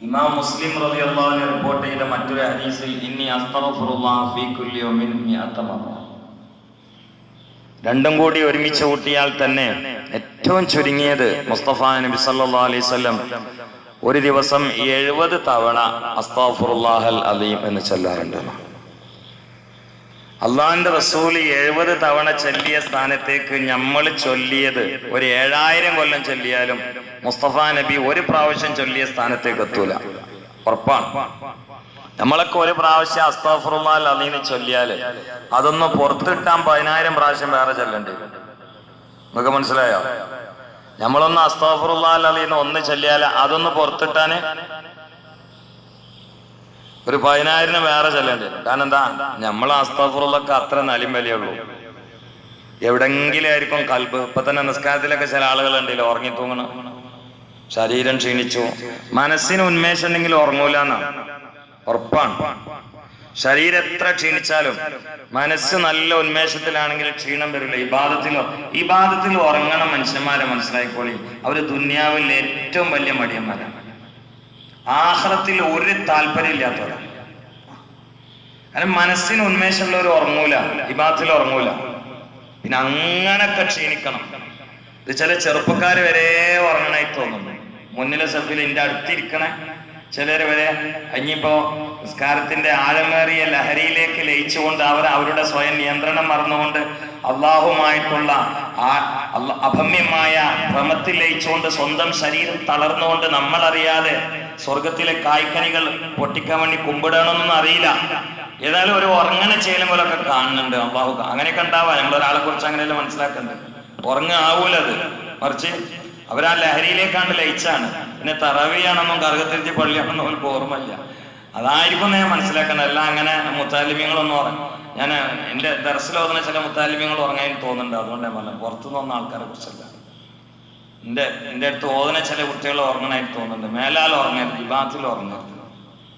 ഇമാം മുസ്ലിം റളിയല്ലാഹു അൻഹു റിപ്പോർട്ട് ചെയ്ത മറ്റൊരു ഹദീസിൽ ഇന്നി അസ്തഗ്ഫിറുല്ലാഹ ഫീ കുല്ലി യൗമിൻ 100 മറ. രണ്ടും കൂടി ഒരുമിച്ച് കൂട്ടിയാൽ തന്നെ ഏറ്റവും ചുരുങ്ങിയത് മുസ്തഫ നബി സല്ലല്ലാഹു അലൈഹി വസല്ലം ഒരു ദിവസം 70 തവണ അസ്തഗ്ഫിറുല്ലാഹൽ അലീം എന്ന് ചൊല്ലാറുണ്ട്. അള്ളാഹിന്റെ റസൂൽ 70 തവണ ചൊല്ലിയ സ്ഥാനത്തേക്ക് നമ്മൾ ചൊല്ലിയത് ഒരു 7000 കൊല്ലം ചൊല്ലിയാലും മുസ്തഫ നബി ഒരു പ്രാവശ്യം ചൊല്ലിയ സ്ഥാനത്തേക്ക് എത്തൂല. ഉറപ്പാണ്. നമ്മളൊക്കെ ഒരു പ്രാവശ്യം അസ്തഗ്ഫിറുല്ലാഹൽ അലീം ചൊല്ലിയാല് അതൊന്ന് പുറത്തിട്ടാൻ 10000 പ്രാവശ്യം വേറെ ചൊല്ലേണ്ടി വരും. നിങ്ങൾക്ക് മനസ്സിലായോ? നമ്മളൊന്ന് അസ്തഗ്ഫിറുല്ലാഹൽ അലീം ഒന്ന് ചൊല്ലിയാൽ അതൊന്ന് പുറത്തിട്ടാന് ഒരു 10000 വേറെ ചൊല്ലേണ്ടി വരും. കാരണം എന്താ, നമ്മൾ അസ്തഗ്ഫിറുള്ളാഹ്ക്ക് അത്ര നലിം വിലയുള്ളൂ. എവിടെങ്കിലും ആയിരിക്കും കൽബ്. ഇപ്പൊ തന്നെ നിസ്കാരത്തിലൊക്കെ ചില ആളുകൾ ഉണ്ടല്ലോ ഉറങ്ങി തൂങ്ങണം, ശരീരം ക്ഷീണിച്ചു. മനസ്സിന് ഉന്മേഷം ഉണ്ടെങ്കിൽ ഉറങ്ങൂല എന്നാണ്. ഉറപ്പാണ്. ശരീരം എത്ര ക്ഷീണിച്ചാലും മനസ്സ് നല്ല ഉന്മേഷത്തിലാണെങ്കിൽ ക്ഷീണം വരില്ല. ഇബാദത്തിൽ ഉറങ്ങണം. മനുഷ്യന്മാരെ മനസ്സിലായിക്കോളി, അവര് ദുന്യാവിൽ ഏറ്റവും വലിയ മടിയന്മാരാണ്. ആഖിറത്തിൽ ഒരു താല്പര്യം ഇല്ലാത്തവരാണ്. കാരണം മനസ്സിന് ഉന്മേഷമുള്ളവർ ഉറങ്ങൂല, ഇബാദത്തിൽ ഉറങ്ങൂല. പിന്നെ അങ്ങനൊക്കെ ക്ഷീണിക്കണം. ഇത് ചില ചെറുപ്പക്കാർ വരെ ഉറങ്ങണായി തോന്നുന്നു. മുന്നിലെ സഫിൽ എന്റെ അടുത്തിരിക്കണ ചിലര് വരെ ഇനിയിപ്പോ നിസ്കാരത്തിന്റെ ആഴമേറിയ ലഹരിയിലേക്ക് ലയിച്ചുകൊണ്ട് അവരുടെ സ്വയം നിയന്ത്രണം മറന്നുകൊണ്ട് അള്ളാഹുമായിട്ടുള്ള അഭമ്യമായ ഭ്രമത്തിൽ ലയിച്ചുകൊണ്ട് സ്വന്തം ശരീരം തളർന്നുകൊണ്ട് നമ്മളറിയാതെ സ്വർഗത്തിലെ കായ്ക്കനികൾ പൊട്ടിക്കാൻ വേണ്ടി കുമ്പിടണമെന്നൊന്നും അറിയില്ല. ഏതായാലും ഒരു ഉറങ്ങണ ചേലും പോലൊക്കെ കാണുന്നുണ്ട്. അള്ളാഹു അങ്ങനെയൊക്കെ ഉണ്ടാവാം. നമ്മളൊരാളെ കുറിച്ച് അങ്ങനെയല്ല മനസ്സിലാക്കുന്നുണ്ട്. ആവൂലത്, മറിച്ച് അവരാ ലഹരിയിലേക്കാണ്ട് ലയിച്ചാണ്. പിന്നെ തറവിയാണെന്നും കറുകത്തിരിച്ച് പള്ളിയാണെന്നും അവർക്ക് ഓർമ്മയില്ല. അതായിരിക്കും ഞാൻ മനസ്സിലാക്കുന്നത്. എല്ലാം അങ്ങനെ മുത്താലിമ്യങ്ങളൊന്നും ഞാൻ എൻ്റെ ദർസിലോതുന്ന ചില മുത്താലിമ്യങ്ങൾ ഉറങ്ങാൻ തോന്നുന്നുണ്ട്. അതുകൊണ്ട് ഞാൻ പറഞ്ഞു, പുറത്തുനിന്ന് വന്ന ആൾക്കാരെ കുറിച്ചല്ല. എൻ്റെ അടുത്ത് ഓതുന്ന ചില കുട്ടികൾ ഉറങ്ങണായിട്ട് തോന്നുന്നുണ്ട്. മേലാൽ ഉറങ്ങരുത്, ഇബാദത്തിൽ ഉറങ്ങരുത്.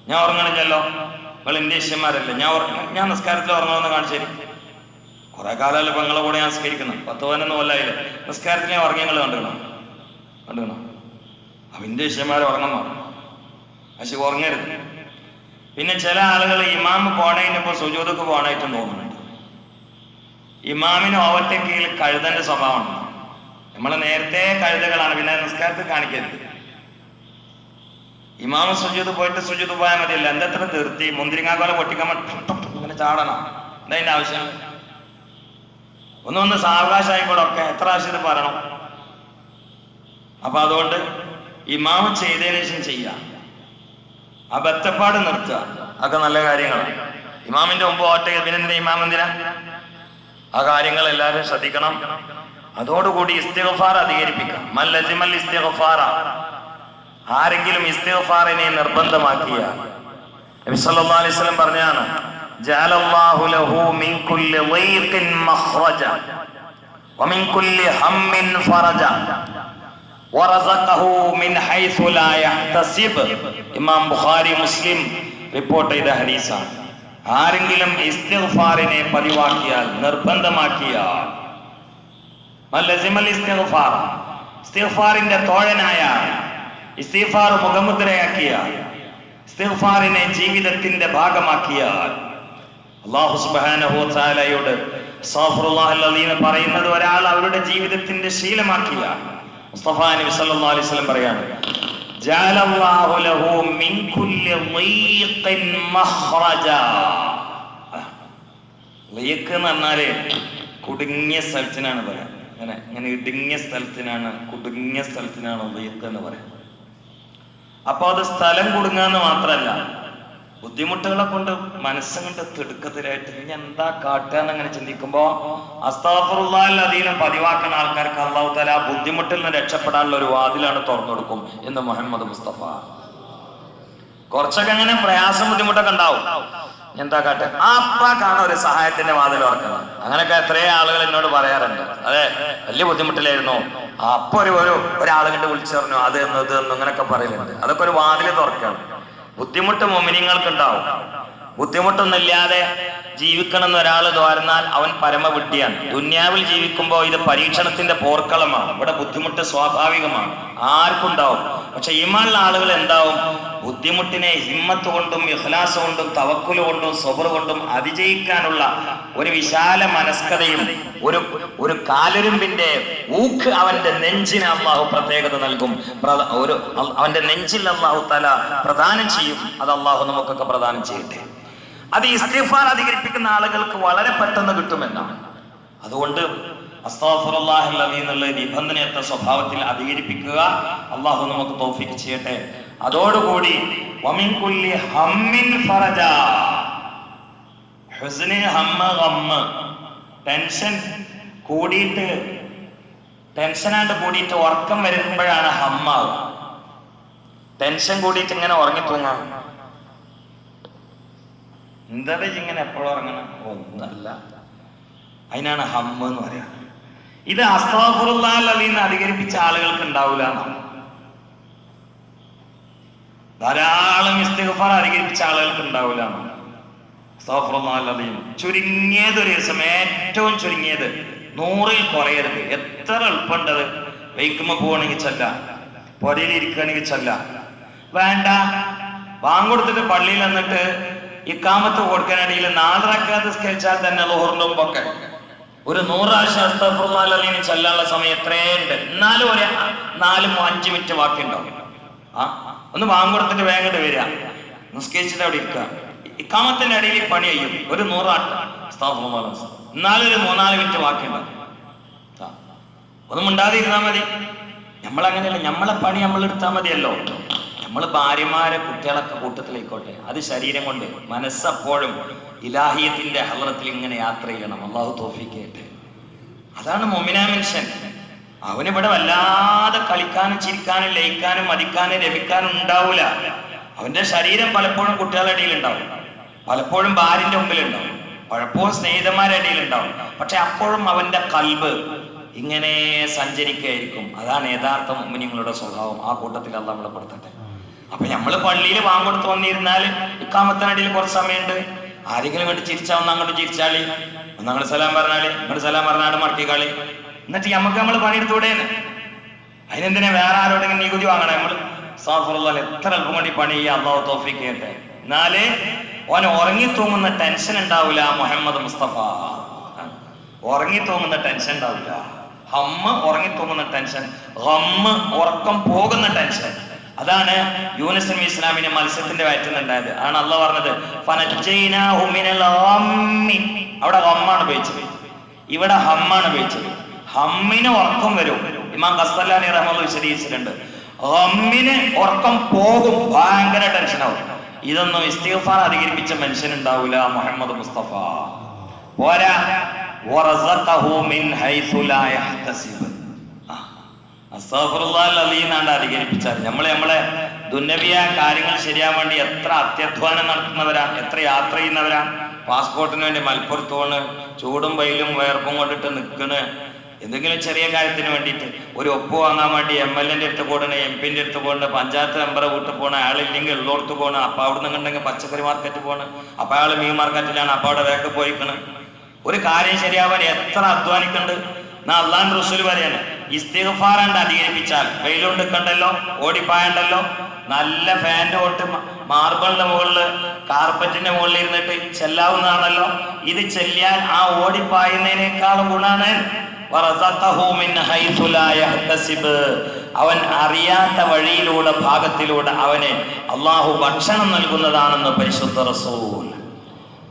ഞാൻ ഉറങ്ങണില്ലല്ലോ, നിങ്ങൾ എൻ്റെ ശിഷ്യന്മാരല്ലേ, ഞാൻ നിസ്കാരത്തിൽ ഉറങ്ങണമെന്ന് കാണിച്ചേരി. കുറെ കാലമല്ല ഇപ്പൊ നിങ്ങളെ കൂടെ ഞാൻ നിസ്കരിക്കണം. 10-11 കൊല്ലായില്ലേ നിസ്കാരത്തിൽ ഞാൻ ഉറങ്ങി. നിങ്ങൾ കണ്ടുകണം അവന്റെ ശിഷ്യന്മാർ ഉറങ്ങുന്നു, പക്ഷെ ഉറങ്ങരുത്. പിന്നെ ചില ആളുകൾ ഇമാം പോണതിനിപ്പോ സുജൂദക്ക് പോണായിട്ടും തോന്നുന്നുണ്ട്. ഇമാമിന് ഓവർടേക്ക് ചെയ്യൽ കഴുതന്റെ സ്വഭാവമാണ്. നമ്മള് നേരത്തെ കഴുതകളാണ്, പിന്നെ നിസ്കാരത്തിൽ കാണിക്കരുത്. ഇമാമ സുജൂദ് പോയിട്ട് സുജൂദ് പോയാൽ മതിയല്ല. എന്തെത്ര തീർത്തി മുന്തിരിങ്ങാക്കോല പൊട്ടിക്കാൻ ഇങ്ങനെ ചാടണം. എന്താ ആവശ്യം? ഒന്ന് സാവകാശമായിക്കോടെ. ഒക്കെ എത്ര ആവശ്യത്തിൽ പറയണം. അപ്പൊ അതുകൊണ്ട് ഇമാമ് ചെയ്തതിനു ശേഷം ചെയ്യാം. ആ ബത്തപ്പാട് നിർത്തുക, അതൊക്കെ നല്ല കാര്യങ്ങളാണ്. ഇമാമിന്റെ മുമ്പ് ഓട്ടെ, പിന്നെ ഇമാം എന്തിനാ? ആ കാര്യങ്ങൾ എല്ലാവരും ശ്രദ്ധിക്കണം. അതോടുകൂടി ഇസ്തിഗ്ഫാർ അധികരിപ്പിക്കാം. മൻ ലസിമൽ ഇസ്തിഗ്ഫാറ, ആരെങ്കിലും ഇസ്തിഗ്ഫാറിനെ നിർബന്ധമാക്കിയ നബി സല്ലല്ലാഹു അലൈഹി വസല്ലം പറഞ്ഞാണ്, ജഅലല്ലാഹു ലഹു മിൻ കുല്ലി ളൈഖിൻ മഖ്റജ വമിൻ കുല്ലി ഹമ്മിൻ ഫറജ വറസഖഹു മിൻ ഹൈസു ലാ യഹ്തസിബ്. ഇമാം ബുഖാരി മുസ്ലിം റിപ്പോർട്ട് ചെയ്ത ഹദീസാണ്. ആരെങ്കിലും ഇസ്തിഗ്ഫാറിനെ പതിവാക്കിയാൽ, നിർബന്ധമാക്കിയാൽ, മല്ലസിമൽ ഇസ്തിഗ്ഫാർ, ഇസ്തിഗ്ഫാറിന്റെ തോഴനായാൽ, ഇസ്തിഗ്ഫാർ മുഖമുദ്രയാക്കിയാൽ, ഇസ്തിഗ്ഫാറിനെ ജീവിതത്തിന്റെ ഭാഗമാക്കിയാൽ, അല്ലാഹു സുബ്ഹാനഹു വ തആലയോട് അസ്തഗ്ഫിറുല്ലാഹൽ അലീം പറയുന്നത് ഒരാൾ അവരുടെ ജീവിതത്തിന്റെ ശീലമാക്കിയാൽ, മുസ്തഫ നബി സല്ലല്ലാഹു അലൈഹി വസല്ലം പറയാണ്, ജഅലല്ലാഹു ലഹു മിൻ കുല്ലി ളൈഖിൻ മഖ്റജ. ളൈഖ് എന്ന് പറഞ്ഞാല് കുടുങ്ങിയ സ്ഥലത്തിനാണ് പറയാം. അങ്ങനെ ഇടുങ്ങിയ സ്ഥലത്തിനാണ്, കുടുങ്ങിയ സ്ഥലത്തിനാണ് ളൈഖ് എന്ന് പറയാം. അപ്പൊ അത് സ്ഥലം കുടുങ്ങാന്ന് മാത്രല്ല, ബുദ്ധിമുട്ടുകളെ കൊണ്ട് മനസ്സുകൊണ്ട് തിടുക്കത്തിലായിട്ട് ഇനി എന്താ കാട്ടാന്ന് അങ്ങനെ ചിന്തിക്കുമ്പോ അസ്തഗ്ഫിറുല്ലാഹൽ അലീം പതിവാക്കുന്ന ആൾക്കാർക്ക് അല്ലാഹു തആല ആ ബുദ്ധിമുട്ടിൽ നിന്ന് രക്ഷപ്പെടാനുള്ള ഒരു വാതിലാണ് തുറന്നു കൊടുക്കും എന്ന് മുഹമ്മദ് മുസ്തഫ. കുറച്ചൊക്കെ അങ്ങനെ പ്രയാസം ബുദ്ധിമുട്ടൊക്കെ ഉണ്ടാവും. എന്താ കാട്ടെ, അപ്പാ കാണാൻ ഒരു സഹായത്തിന്റെ വാതിൽ തുറക്കണം. അങ്ങനെയൊക്കെ എത്രയോ ആളുകൾ എന്നോട് പറയാറുണ്ട്. അതെ, വലിയ ബുദ്ധിമുട്ടിലായിരുന്നു, അപ്പൊ ഒരാൾ കണ്ട് വിളിച്ചു പറഞ്ഞു അത് എന്ന് ഇത് എന്ന് അങ്ങനെയൊക്കെ പറയലുണ്ട്. അതൊക്കെ ഒരു വാതിൽ തുറക്കണം. ബുദ്ധിമുട്ട് മുഅ്മിനീങ്ങൾക്ക് ഉണ്ടാവും. ബുദ്ധിമുട്ടൊന്നുമില്ലാതെ ജീവിക്കണമെന്ന് ഒരാൾ ദ്വാരന്നാൽ അവൻ പരമവിഡ്ഢിയാണ്. ദുന്യാവിൽ ജീവിക്കുമ്പോൾ ഇത് പരീക്ഷണത്തിന്റെ പോർക്കളമാണ്. ഇവിടെ ബുദ്ധിമുട്ട് സ്വാഭാവികമാണ്, ആർക്കും ഉണ്ടാവും. പക്ഷെ ഈമാനുള്ള ആളുകൾ എന്താവും? ബുദ്ധിമുട്ടിനെ ഹിമ്മത്ത് കൊണ്ടും ഇഖ്ലാസ് കൊണ്ടും തവക്കുൽ കൊണ്ടും സബ്ർ കൊണ്ടും അതിജയിക്കാനുള്ള ഒരു വിശാല മനസ്കതയും ഒരു കാലുരുമ്പിന്റെ ഊക്ക് അവന്റെ നെഞ്ചിന് അള്ളാഹു പ്രത്യേകത നൽകും. അവന്റെ നെഞ്ചിൽ അള്ളാഹു തആല പ്രദാനം ചെയ്യും. അത് അള്ളാഹു നമുക്കൊക്കെ പ്രദാനം ചെയ്യട്ടെ. അത് ഇസ്തിഗ്ഫാർ അധികരിപ്പിക്കുന്ന ആളുകൾക്ക് വളരെ പെട്ടെന്ന് കിട്ടുമെന്നാണ്. അതുകൊണ്ട് അസ്തഗ്ഫിറുല്ലാഹൽ അലീം എന്നുള്ള നിബന്ധനയത്തെ സ്വഭാവത്തിൽ അധികരിപ്പിക്കുക. അള്ളാഹു നമുക്ക് തൗഫീഖ് ചെയ്യട്ടെ. അതോടുകൂടി വമിൻ കുല്ലി ഹമ്മിൻ ഫറജ, ഹുസ്നി ഹമ്മ ഗമ്മ്, ടെൻഷൻ കൂടിയിട്ട് ടെൻഷനായിട്ട് കൂടിയിട്ട് ഉറക്കം വരുമ്പോഴാണ് ഹമ്മാവുക. ടെൻഷൻ കൂടിയിട്ട് ഇങ്ങനെ ഉറങ്ങിത്തൂങ്ങാം. എന്താ ഇങ്ങനെ എപ്പോഴും ഉറങ്ങണം? ഒന്നല്ല, അതിനാണ് ഹമ്മ് എന്ന് പറയാ. ഇത് അസ്തഗ്ഫിറുല്ലാഹൽ അലീം അധികരിപ്പിച്ച ആളുകൾക്ക് ഉണ്ടാവില്ല. ധാരാളം ഇസ്തിഗ്ഫാർ അധികരിപ്പിച്ച ആളുകൾക്ക് ഉണ്ടാവില്ല. അസ്തഗ്ഫിറുല്ലാഹൽ അലീം ചുരുങ്ങിയത് ഒരു ദിവസം, ഏറ്റവും ചുരുങ്ങിയത് 100-ൽ കുറയരുത്. എത്ര എളുപ്പമുണ്ടത്. വൈക്കുമ്പോ പോവാണെങ്കിൽ ചെല്ല, പൊരയിൽ ഇരിക്കുകയാണെങ്കിൽ ചെല്ല. വേണ്ട, വാങ്ങൊടുത്തിട്ട് പള്ളിയിൽ വന്നിട്ട് ഇഖാമത്ത് കൊടുക്കാനിടയിൽ 4 റക്അത്ത് നിസ്കരിച്ചാൽ തന്നെ ളുഹറിന്റെ മുമ്പൊക്കെ ഒരു 100 പ്രാവശ്യം അസ്തഗ്ഫിറുല്ലാഹൽ അലീം ചെല്ലാനുള്ള സമയം എത്രയുണ്ട്. എന്നാലും ഒരു 4-5 മിനിറ്റ് ബാക്കിയുണ്ടാവും. ഒന്ന് വാങ്ങൊടുത്തിട്ട് വേഗം വരിക, നിസ്കരിച്ചിട്ട് അവിടെ ഇരിക്കുക. ഇഖാമത്തിന്റെ ഇടയിൽ പണി ചെയ്യും, ഒരു 100 അസ്തഗ്ഫിറുല്ലാഹ്, എന്നാലും ഒരു 3-4 മിനിറ്റ് ബാക്കിയുണ്ടാവും. ഒന്നും മിണ്ടാതെ ഇരുന്നാൽ മതി. നമ്മളങ്ങനെയല്ല, നമ്മളെ പണി നമ്മൾ എടുത്താൽ മതിയല്ലോ. നമ്മൾ ഭാര്യമാരെ കുട്ടികളൊക്കെ കൂട്ടത്തിലായിക്കോട്ടെ, അത് ശരീരം കൊണ്ട് മനസ്സപ്പോഴും ഇലാഹിയത്തിന്റെ ഹളറത്തിൽ ഇങ്ങനെ യാത്ര ചെയ്യണം. അള്ളാഹു തൗഫീഖ് ചെയ്യട്ടെ. അതാണ് മുഅ്മിനായ മനുഷ്യൻ. അവനിവിടെ വല്ലാതെ കളിക്കാനും ചിരിക്കാനും ലയിക്കാനും മതിക്കാനും രമിക്കാനും ഉണ്ടാവൂല. അവന്റെ ശരീരം പലപ്പോഴും കുട്ടികളുടെ ഇടയിൽ ഉണ്ടാവും, പലപ്പോഴും ഭാര്യന്റെ മുമ്പിലുണ്ടാവും, പലപ്പോഴും സ്നേഹിതന്മാരുടെ ഇടയിൽ ഉണ്ടാവും. പക്ഷെ അപ്പോഴും അവന്റെ കൽബ് ഇങ്ങനെ സഞ്ചരിക്കുകയായിരിക്കും. അതാണ് യഥാർത്ഥ മുഅ്മിനീങ്ങളുടെ സ്വഭാവം. ആ കൂട്ടത്തിൽ അള്ളാഹു നമ്മളെ പെടുത്തട്ടെ. അപ്പൊ നമ്മള് പള്ളിയിൽ വാങ്ങൊടുത്ത് വന്നിരുന്നാൽ ഇഖാമത്തിനിടയിൽ കുറച്ച് സമയമുണ്ട്. ആരെങ്കിലും വേണ്ടി ചിരിച്ചാൽ ഒന്ന് അങ്ങോട്ട് ചിരിച്ചാളി, ഒന്ന് അങ്ങോട്ട് സലാം പറഞ്ഞാളി, ഇങ്ങോട്ട് സലാം പറഞ്ഞാട് മടക്കിക്കാളി. എന്നിട്ട് നമുക്ക് നമ്മൾ പണിയെടുത്തൂടേന്ന്. അതിനെന്തിനാ വേറെ ആരോടെങ്കിലും നികുതി വാങ്ങണം? നമ്മൾ അസ്തഗ്ഫിറുല്ലാഹ് എത്ര എളുപ്പം കൊണ്ട് പണി ചെയ്യാം. അല്ലാഹു തൗഫീഖ് ചെയ്യട്ടെ. എന്നാലേ ഓൻ ഉറങ്ങി തൂങ്ങുന്ന ടെൻഷൻ ഉണ്ടാവില്ല. മുഹമ്മദ് മുസ്തഫ ഉറങ്ങി തൂങ്ങുന്ന ടെൻഷൻ ഉണ്ടാവില്ല. ഹമ്മ് ഉറങ്ങി തൂങ്ങുന്ന ടെൻഷൻ, ഗമ്മ് ഉറക്കം പോകുന്ന ടെൻഷൻ. അതാണ് യൂനുസ് നബി ഇസ്ലാമിന്റെ മത്സ്യത്തിന്റെ വയറ്റുന്നുണ്ടായത്. ആണ് അള്ളാഹ് പറഞ്ഞത് ഫനജ്ജൈനാഹു മിനൽ ഗമ്മി. അവിടെ ഗമ്മാണ് ഉപയോഗിച്ചത്, ഇവിടെ ഹമ്മാണ് ഉപയോഗിച്ചത്. ഹമ്മിന് ഉറക്കം വരും. ഇമാം ഖസ്സലാനി റഹ്മത്തുള്ളാഹി വിശദീകരിച്ചിട്ടുണ്ട്. ഗമ്മിന് ഉറക്കം പോകും, ഭയങ്കര ടെൻഷനാവും. ഇതൊന്നും ഇസ്തിഗ്ഫാർ അധികരിപ്പിച്ച മനുഷ്യനുണ്ടാവില്ല. മുഹമ്മദ് മുസ്തഫ പോരാ, വറസഖഹു മിൻ ഹൈസു ലാ യഹ്തസിബ്. അസ്തഗ്ഫിറുല്ലാഹൽ അലീം എന്നാണ് അധികരിപ്പിച്ചാൽ നമ്മളെ ദുന്യവിയ കാര്യങ്ങൾ ശരിയാൻ വേണ്ടി എത്ര അത്യധ്വാനം നടത്തുന്നവരാ, എത്ര യാത്ര ചെയ്യുന്നവരാ. പാസ്പോർട്ടിന് വേണ്ടി മലപ്പുറത്ത് പോണ്, ചൂടും വെയിലും വേർപ്പും കൊണ്ടിട്ട് നിൽക്കണ്. എന്തെങ്കിലും ചെറിയ കാര്യത്തിന് വേണ്ടിയിട്ട് ഒരു ഒപ്പ് വാങ്ങാൻ വേണ്ടി MLA-ന്റെ അടുത്ത് പോകണം, MP-ന്റെ അടുത്ത് പോകണം, പഞ്ചായത്ത് മെമ്പറെ വീട്ടിൽ പോകണം. അയാളില്ലെങ്കിൽ ഉള്ളോടത്ത് പോകണം. അപ്പൊ അവിടെ നിന്നുണ്ടെങ്കിൽ പച്ചക്കറി മാർക്കറ്റ് പോകണം. അപ്പൊ അയാൾ മീൻ മാർക്കറ്റിലാണ്, അപ്പൊ അവിടെ വേഗം പോയിക്കണം. ഒരു കാര്യം ശരിയാവാൻ എത്ര അധ്വാനിക്കുന്നുണ്ട്. എന്നാ അള്ളാഹുവിന്റെ റസൂൽ പറയാണ്, ഇസ്തിഗ്ഫാർ അധികരിപ്പിച്ചാൽ വെയിലുണ്ട് കണ്ടല്ലോ, ഓടിപ്പായണ്ടല്ലോ, നല്ല ഫാൻ്റെ തൊട്ട് മാർബിളിന്റെ മുകളില് കാർപ്പറ്റിന്റെ മുകളിൽ ഇരുന്നിട്ട് ചെല്ലാവുന്നതാണല്ലോ. ഇത് ചെല്ലിയാൽ ആ ഓടിപ്പായുന്നതിനേക്കാൾ ഗുണാണ്. അവൻ അറിയാത്ത വഴിയിലൂടെ ഭാഗത്തിലൂടെ അവന് അള്ളാഹു ഭക്ഷണം നൽകുന്നതാണെന്ന് പരിശുദ്ധ റസൂൽ.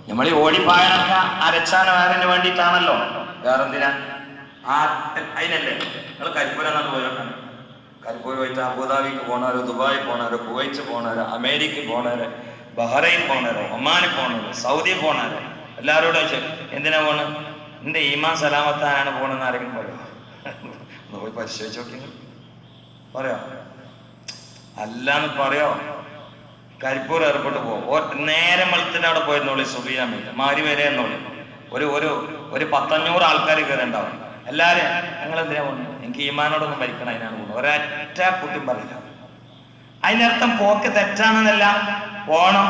നമ്മൾ ഈ ഓടിപ്പായണൊക്കെ അരച്ചാന വേറിന് വേണ്ടിയിട്ടാണല്ലോ, വേറെന്തിനാ? അതിനല്ലേ നിങ്ങൾ കരിപ്പൂർ എന്നാണ് പോയോക്കാണ്. കരിപ്പൂർ പോയിട്ട് അബുദാബിക്ക് പോണവരോ, ദുബായി പോണവരോ, കുവൈറ്റ് പോണവരോ, അമേരിക്കയിൽ പോണവരോ, ബഹ്റൈൻ പോണവരോ, ഒമാനിൽ പോണവരോ, സൗദി പോണവരോ, എല്ലാവരോടും ചോദിച്ചു എന്തിനാ പോണ്? എന്റെ ഈമാൻ സലാമത്താനാണ് പോണെന്ന് ആരെങ്കിലും പറയോ? പോയി പരിശോധിച്ച് നോക്കി പറയോ? അല്ലാന്ന് പറയോ? കരിപ്പൂർ എയർപോർട്ട് പോകും, നേരെ വെളുത്തിന്റെ അവിടെ പോയിരുന്നോളി, സുബിയാൻ വേണ്ടി മാരി വരെ എന്നോളി. ഒരു 100-500 ആൾക്കാർ കയറി ഉണ്ടാവും. എല്ലാരും ഞങ്ങൾ എന്തിനാ പോകുന്നത്? എനിക്ക് ഈമാനോടൊന്നും മരിക്കണം, അതിനാണ് പോകുന്നത്. ഒരൊറ്റ കുട്ടിയും പറയില്ല. അതിനർത്ഥം പോക്ക് തെറ്റാണെന്നല്ല, പോണം.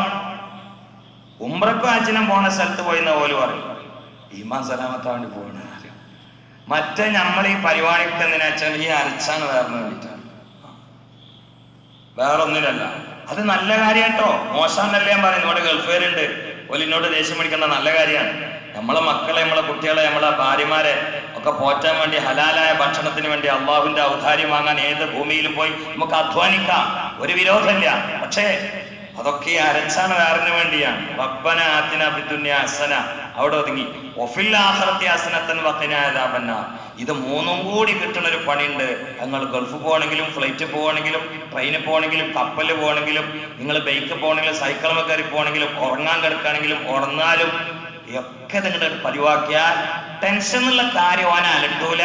ഉംറക്കും ഹജ്ജിനും പോണ സ്ഥലത്ത് പോയി എന്ന് ഓല് പറയും, ഈമാൻ സലാമത്താൻ വേണ്ടി പോകണ. മറ്റേ നമ്മൾ ഈ പരിപാടിക്ക് എന്തിനാ വെച്ചാൽ ഈ അരച്ചാണ് വേറെ വേണ്ടിയിട്ടാണ്, വേറൊന്നിനല്ല. അത് നല്ല കാര്യം കേട്ടോ, മോശമെന്നല്ല ഞാൻ പറയുന്നത്. ഇവിടെ ഗൾഫുകാരുണ്ട്, ഓലിനോട് ദേഷ്യം പിടിക്കേണ്ട നല്ല കാര്യമാണ്. നമ്മളെ മക്കളെ, നമ്മളെ കുട്ടികളെ, നമ്മളെ ഭാര്യമാരെ ഒക്കെ പോറ്റാൻ വേണ്ടി, ഹലാലായ ഭക്ഷണത്തിന് വേണ്ടി, അള്ളാഹുവിന്റെ ഔദാര്യം വാങ്ങാൻ ഏത് ഭൂമിയിലും പോയി നമുക്ക് അധ്വാനിക്കാം, ഒരു വിരോധമില്ല. പക്ഷേ അതൊക്കെ അരച്ചാണ് വേറിന് വേണ്ടിയാണ്. റബ്ബന ആതിനാ ഫിദ്ദുനിയ ഹസന അവിടെ ഒതുങ്ങി, വഫിൽ ആഖിറതി ഹസനത്തൻ വഖിനാ അദാബന്നാർ. ഇത് മൂന്നും കൂടി കിട്ടുന്ന ഒരു പണിയുണ്ട്. നിങ്ങൾ ഗൾഫ് പോകണമെങ്കിലും, ഫ്ലൈറ്റ് പോകണമെങ്കിലും, ട്രെയിനിൽ പോകണമെങ്കിലും, കപ്പലിൽ പോകണമെങ്കിലും, നിങ്ങൾ ബൈക്ക് പോകണമെങ്കിലും, സൈക്കിളിൽ കയറി പോകണമെങ്കിലും, ഉറങ്ങാൻ കിടക്കുകയാണെങ്കിലും, ഉറങ്ങാലും ഒക്കെ നിങ്ങളുടെ പതിവാക്കിയാൽ ടെൻഷൻ എന്നുള്ള കാര്യം അവൻ അലട്ടൂല,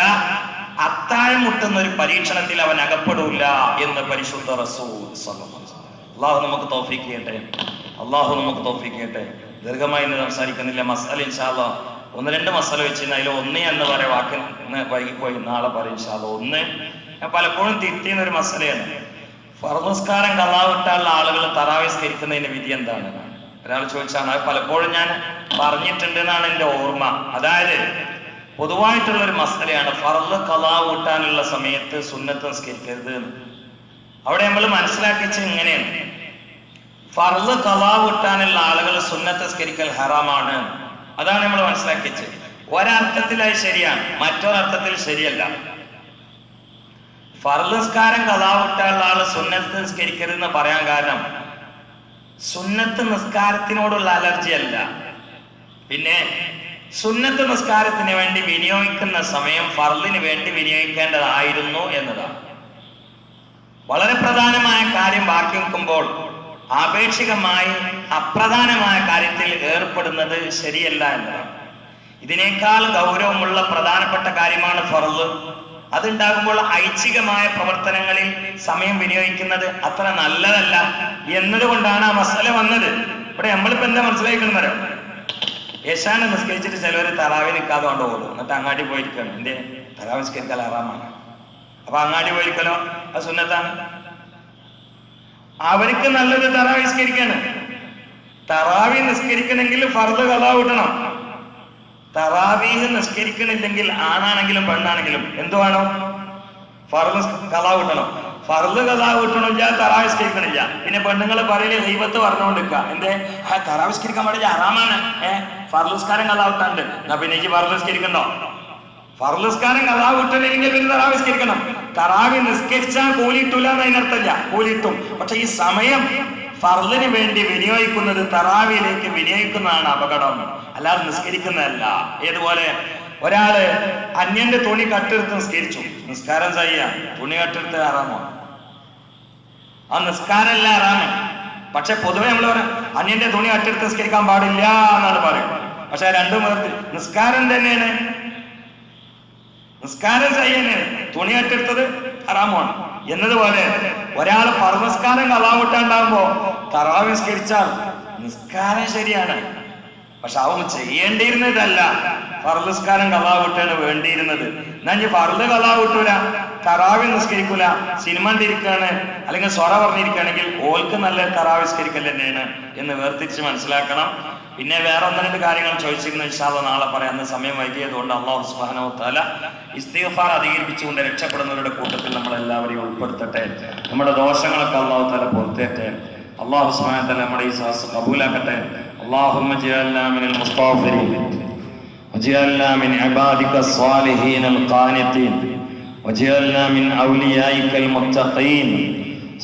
അത്താഴം മുട്ടുന്ന ഒരു പരീക്ഷണത്തിൽ അവൻ അകപ്പെടൂല എന്ന് പരിശുദ്ധ റസൂൽ സ്വല്ലല്ലാഹു അലൈഹി വസല്ലം. അള്ളാഹു നമുക്ക് തൗഫീഖ് ചെയ്യട്ടെ, അള്ളാഹു നമുക്ക് തൗഫീഖ് ചെയ്യട്ടെ. ദീർഘമായി സംസാരിക്കുന്നില്ല. മസാല ഇൻഷാ അല്ലാഹ് ഒന്ന് രണ്ട് മസാല വെച്ചിരുന്നു. അതിൽ ഒന്ന് എന്ന് പറയാം, വാക്കിന് വൈകിപ്പോയി, നാളെ പറയും ഇൻഷാ അല്ലാഹ്. ഒന്ന് ഞാൻ പലപ്പോഴും തിരിയുന്ന ഒരു മസലയാണ്, ഫർദ് നിസ്കാരം ഖളാ വിട്ടാലുള്ള ആളുകൾ തറാവീഹ് നിസ്കരിക്കുന്നതിന്റെ വിധി എന്താണ്? ഒരാൾ ചോദിച്ചാണ്. അത് പലപ്പോഴും ഞാൻ പറഞ്ഞിട്ടുണ്ട് എന്നാണ് എൻ്റെ ഓർമ്മ. അതായത് പൊതുവായിട്ടുള്ള ഒരു മസലയാണ്, ഫർദ് ഖളാ വിട്ടാനുള്ള സമയത്ത് സുന്നത്ത് നിസ്കരിക്കരുത് എന്ന്. അവിടെ നമ്മൾ മനസ്സിലാക്കിച്ച് ഇങ്ങനെയാണ്, ഫർദ് ഖളാ വിട്ടാനുള്ള ആളുകൾ സുന്നത്ത് നിസ്കരിക്കൽ ഹറാമാണ്. അതാണ് നമ്മൾ മനസ്സിലാക്കിച്ച്. ഒരർത്ഥത്തിൽ അത് ശരിയാണ്, മറ്റൊരർത്ഥത്തിൽ ശരിയല്ല. ഫർദ് നിസ്കാരം ഖളാ വിട്ടാനുള്ള ആള് സുന്നത്ത് നിസ്കരിക്കരുതെന്ന് പറയാൻ കാരണം സുന്നത്ത് നിസ്കാരത്തിനോടുള്ള അലർജി അല്ല, പിന്നെ സുന്നത്ത് നിസ്കാരത്തിന് വേണ്ടി വിനിയോഗിക്കുന്ന സമയം ഫർദിന് വേണ്ടി വിനിയോഗിക്കേണ്ടതായിരുന്നു എന്നതാണ്. വളരെ പ്രധാനമായ കാര്യം ബാക്കി നിൽക്കുമ്പോൾ ആപേക്ഷികമായി അപ്രധാനമായ കാര്യത്തിൽ ഏർപ്പെടുന്നത് ശരിയല്ല എന്നതാണ്. ഇതിനേക്കാൾ ഗൗരവമുള്ള പ്രധാനപ്പെട്ട കാര്യമാണ് ഫർദ്. അതുണ്ടാകുമ്പോൾ ഐച്ഛികമായ പ്രവർത്തനങ്ങളിൽ സമയം വിനിയോഗിക്കുന്നത് അത്ര നല്ലതല്ല എന്നതുകൊണ്ടാണ് ആ മസല വന്നത്. ഇവിടെ നമ്മളിപ്പോ എന്താ മനസ്സിലാക്കുന്നവരോ, യശാനെ നിസ്കരിച്ചിട്ട് ചിലവർ തറാവി നിൽക്കാതെ കൊണ്ട് പോകും, എന്നിട്ട് അങ്ങാടി പോയിരിക്കണം. എന്റെ തറാവി നിസ്കരിക്കൽ ഹറാമാണ്. അപ്പൊ അങ്ങാടി പോയിരിക്കലോ അത് സുന്നത്താണ്. അവർക്ക് നല്ലത് തറാവി നിസ്കരിക്കാണ്. തറാവി നിസ്കരിക്കണമെങ്കിൽ ഫർദ് ഖളാ വിടണം. തറാവീഹ് നിസ്കരിക്കണില്ലെങ്കിൽ ആണാണെങ്കിലും പെണ്ണാണെങ്കിലും എന്തു വേണം? ഫർദ് ഖളാ വിട്ടണം. ഫർദ് ഖളാ വിട്ടണില്ല, തറാവീഹ് നിസ്കരിക്കണില്ല. പിന്നെ പെണ്ണുങ്ങൾ പറയല് ഗീബത്ത് പറഞ്ഞുകൊണ്ടിരിക്കുക, എന്റെ തറാവീഹ് നിസ്കരിക്കാൻ പാടില്ല, ഹറാമാണ്. ഫർദ് നിസ്കാരം ഖളാ വിട്ടാണ്ട് എന്നാ പിന്നെ എനിക്ക് ഫർദ് നിസ്കരിക്കണ്ടോ? ഫർദ് നിസ്കാരം ഖളാ വിട്ടണെങ്കിൽ പിന്നെ തറാവീഹ് നിസ്കരിക്കണം. തറാവീഹ് നിസ്കരിച്ചാൽ കൂലിയിട്ടില്ല എന്ന് അതിനർത്ഥമില്ല, കൂലിയിട്ടും. പക്ഷെ ഈ സമയം ഫർദിന് വേണ്ടി വിനിയോഗിക്കുന്നത് തറാവിയിലേക്ക് വിനിയോഗിക്കുന്നതാണ് അപകടം, അല്ലാതെ നിസ്കരിക്കുന്നതല്ല. ഏതുപോലെ ഒരാള് അന്യന്റെ തുണി കട്ടെടുത്ത് നിസ്കരിച്ചു, നിസ്കാരം ചെയ്യാം, തുണി കട്ടെടുത്ത് ഹറാമോ? ആ നിസ്കാരമല്ല ഹറാമ്. പക്ഷെ പൊതുവെ നമ്മൾ പറയാം അന്യന്റെ തുണി കട്ടെടുത്ത് നിസ്കരിക്കാൻ പാടില്ല എന്നാണ് പറയും. പക്ഷെ രണ്ടും നിസ്കാരം തന്നെയാണ്, നിസ്കാരം ചെയ്യുന്നത്, തുണി കട്ടെടുത്തത് ഹറാമാണ് എന്നതുപോലെ ഒരാൾ ഫർദ് നിസ്കാരം ഖളാ വിട്ടാണ്ടാകുമ്പോ തറാവീഹ് നിസ്കരിച്ചാൽ നിസ്കാരം ശരിയാണ്, പക്ഷെ അവൻ ചെയ്യേണ്ടിയിരുന്നതല്ല. ഫർദ് നിസ്കാരം ഖളാ വിട്ടാണ് വേണ്ടിയിരുന്നത്. എന്നാ ഇനി ഫർദ് ഖളാ വിട്ടൂല, തറാവീഹ് നിസ്കരിക്കൂല, സിനിമ കണ്ടിരിക്കുകയാണ് അല്ലെങ്കിൽ സ്വറ പറഞ്ഞിരിക്കുകയാണെങ്കിൽ ഓൾക്ക് നല്ല തറാവീഹ് നിസ്കരിക്കൽ തന്നെയാണ് എന്ന് വേർതിരിച്ച് മനസ്സിലാക്കണം. പിന്നെ വേറെ ഒന്ന് രണ്ട് കാര്യങ്ങൾ ചോദിച്ചിരുന്നു, ഇൻഷാ അല്ലാഹ് നാളെ പറയാം. അന്ന് സമയം വൈകിയതുകൊണ്ട് അല്ലാഹു സുബ്ഹാനഹു വ തആല ഇസ്തിഗ്ഫാർ അധികരിപ്പിച്ചുകൊണ്ട് രക്ഷപ്പെടുന്നവരുടെ കൂട്ടത്തിൽ നമ്മളെല്ലാവരെയും ഉൾപ്പെടുത്തട്ടെ. നമ്മുടെ ദോഷങ്ങളൊക്കെ അല്ലാഹു തആല പൊറുത്തേട്ടെ. അല്ലാഹു സുബ്ഹാനഹു വ തആല നമ്മുടെ ഈ സദസ്സ് കബൂലാക്കട്ടെ. അല്ലാഹുമ്മ ജഅൽനാ മിനൽ മുസ്തഗ്ഫിരീൻ വജഅൽനാ മിൻ ഇബാദികസ് സ്വാലിഹീനൽ ഖാനിതീൻ വജഅൽനാ മിൻ ഔലിയായിക്കൽ മുത്തഖീൻ.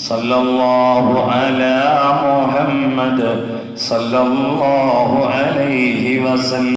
സല്ലല്ലാഹു അലാ മുഹമ്മദ് സല്ലല്ലാഹു അലൈഹി വസല്ലം.